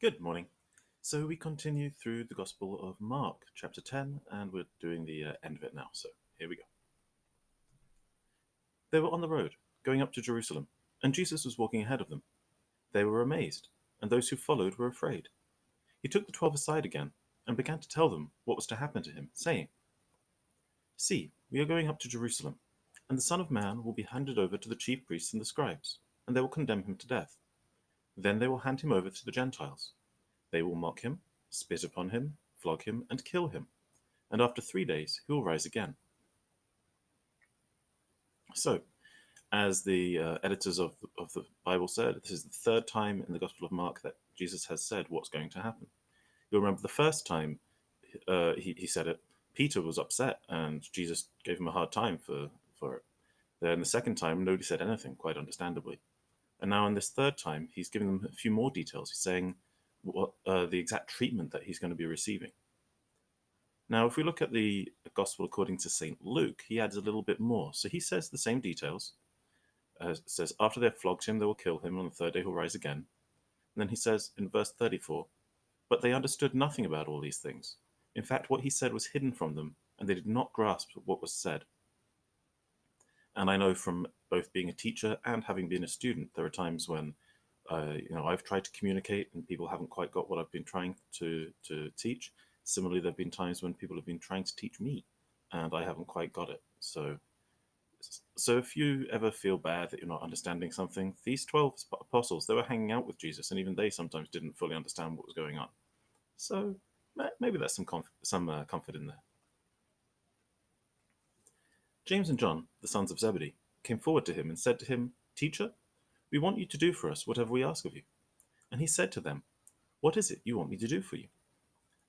Good morning. So we continue through the Gospel of Mark, chapter 10, and we're doing the end of it now. So here we go. They were on the road, going up to Jerusalem, and Jesus was walking ahead of them. They were amazed, and those who followed were afraid. He took the 12 aside again, and began to tell them what was to happen to him, saying, "See, we are going up to Jerusalem, and the Son of Man will be handed over to the chief priests and the scribes, and they will condemn him to death. Then they will hand him over to the Gentiles. They will mock him, spit upon him, flog him, and kill him, and after 3 days he will rise again." So, as the editors of the Bible said, this is the third time in the Gospel of Mark that Jesus has said what's going to happen. You'll remember the first time he said it, Peter was upset and Jesus gave him a hard time for it. Then the second time, nobody said anything, quite understandably. And now in this third time, he's giving them a few more details. He's saying what the exact treatment that he's going to be receiving. Now, if we look at the Gospel according to St. Luke, he adds a little bit more. So he says the same details. Says, after they have flogged him, they will kill him. On the third day, he'll rise again. And then he says in verse 34, "But they understood nothing about all these things. In fact, what he said was hidden from them, and they did not grasp what was said." And I know from both being a teacher and having been a student, there are times when I've tried to communicate and people haven't quite got what I've been trying to teach. Similarly, there have been times when people have been trying to teach me and I haven't quite got it. So if you ever feel bad that you're not understanding something, these 12 apostles, they were hanging out with Jesus, and even they sometimes didn't fully understand what was going on. So maybe there's some comfort in there. James and John, the sons of Zebedee, came forward to him and said to him, "Teacher, we want you to do for us whatever we ask of you." And he said to them, "What is it you want me to do for you?"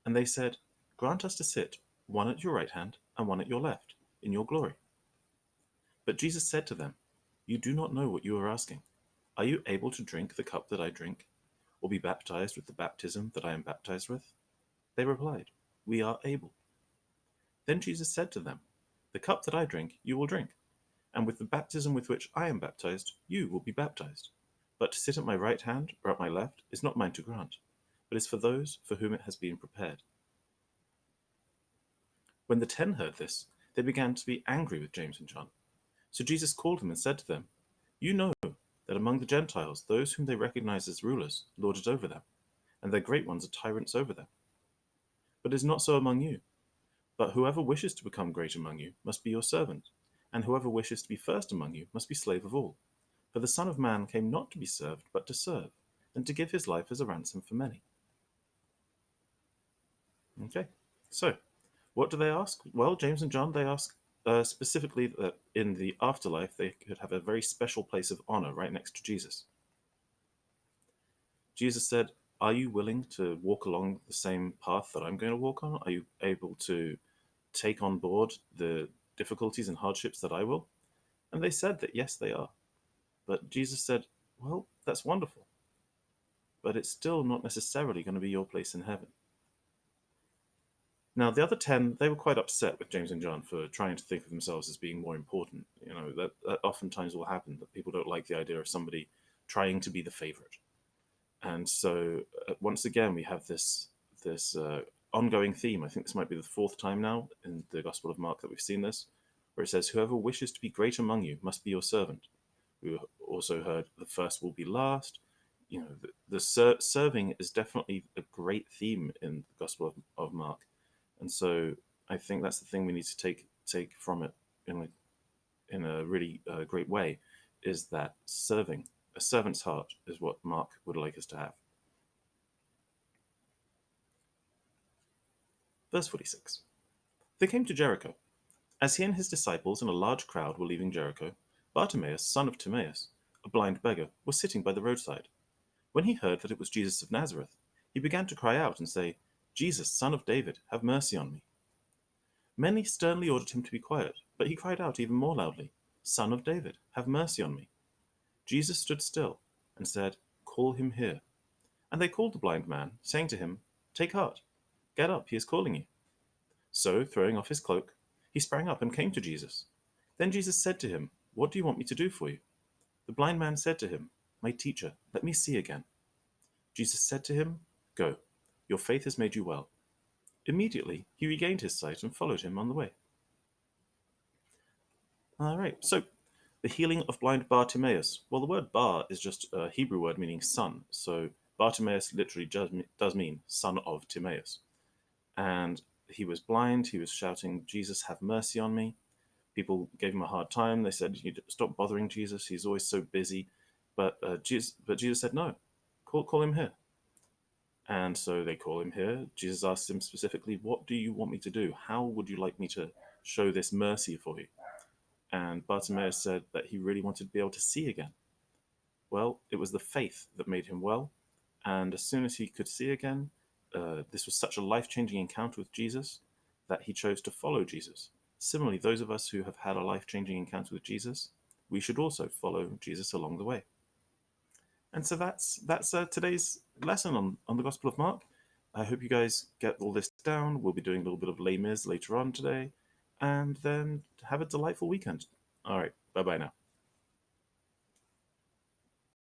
And they said, "Grant us to sit, one at your right hand and one at your left, in your glory." But Jesus said to them, "You do not know what you are asking. Are you able to drink the cup that I drink, or be baptized with the baptism that I am baptized with?" They replied, "We are able." Then Jesus said to them, "The cup that I drink you will drink, and with the baptism with which I am baptized you will be baptized. But to sit at my right hand or at my left is not mine to grant, but is for those for whom it has been prepared." When the 10 heard this, they began to be angry with James and John. So Jesus called them and said to them, "You know that among the Gentiles those whom they recognize as rulers lord it over them, and their great ones are tyrants over them. But it is not so among you. But whoever wishes to become great among you must be your servant, and whoever wishes to be first among you must be slave of all. For the Son of Man came not to be served, but to serve, and to give his life as a ransom for many." Okay, so what do they ask? Well, James and John, they ask specifically that in the afterlife they could have a very special place of honor right next to Jesus. Jesus said, "Are you willing to walk along the same path that I'm going to walk on? Are you able to take on board the difficulties and hardships that I will?" And they said that yes, they are. But Jesus said, "Well, that's wonderful, but it's still not necessarily going to be your place in heaven." Now, the other 10, they were quite upset with James and John for trying to think of themselves as being more important. That oftentimes will happen, that people don't like the idea of somebody trying to be the favorite. And so, once again, we have this ongoing theme. I think this might be the fourth time now in the Gospel of Mark that we've seen this, where it says, "Whoever wishes to be great among you must be your servant." We also heard the first will be last. Serving is definitely a great theme in the Gospel of Mark. And so I think that's the thing we need to take from it in a really great way, is that serving, a servant's heart, is what Mark would like us to have. Verse 46. They came to Jericho. As he and his disciples and a large crowd were leaving Jericho, Bartimaeus, son of Timaeus, a blind beggar, was sitting by the roadside. When he heard that it was Jesus of Nazareth, he began to cry out and say, "Jesus, son of David, have mercy on me." Many sternly ordered him to be quiet, but he cried out even more loudly, "Son of David, have mercy on me." Jesus stood still and said, "Call him here." And they called the blind man, saying to him, "Take heart, get up, he is calling you." So, throwing off his cloak, he sprang up and came to Jesus. Then Jesus said to him, "What do you want me to do for you?" The blind man said to him, "My teacher, let me see again." Jesus said to him, Go, your faith has made you well." Immediately he regained his sight and followed him on the way. All right, so the healing of blind Bartimaeus. Well, the word Bar is just a Hebrew word meaning son. So Bartimaeus literally does mean son of Timaeus. And he was blind. He was shouting, "Jesus, have mercy on me." People gave him a hard time. They said, "You stop bothering Jesus. He's always so busy." But Jesus said, "No, call him here." And so they call him here. Jesus asked him specifically, "What do you want me to do? How would you like me to show this mercy for you?" And Bartimaeus said that he really wanted to be able to see again. Well, it was the faith that made him well. And as soon as he could see again, this was such a life changing encounter with Jesus that he chose to follow Jesus. Similarly, those of us who have had a life changing encounter with Jesus, we should also follow Jesus along the way. And so that's today's lesson on the Gospel of Mark. I hope you guys get all this down. We'll be doing a little bit of Les Mis later on today. And then have a delightful weekend. All right. Bye bye now.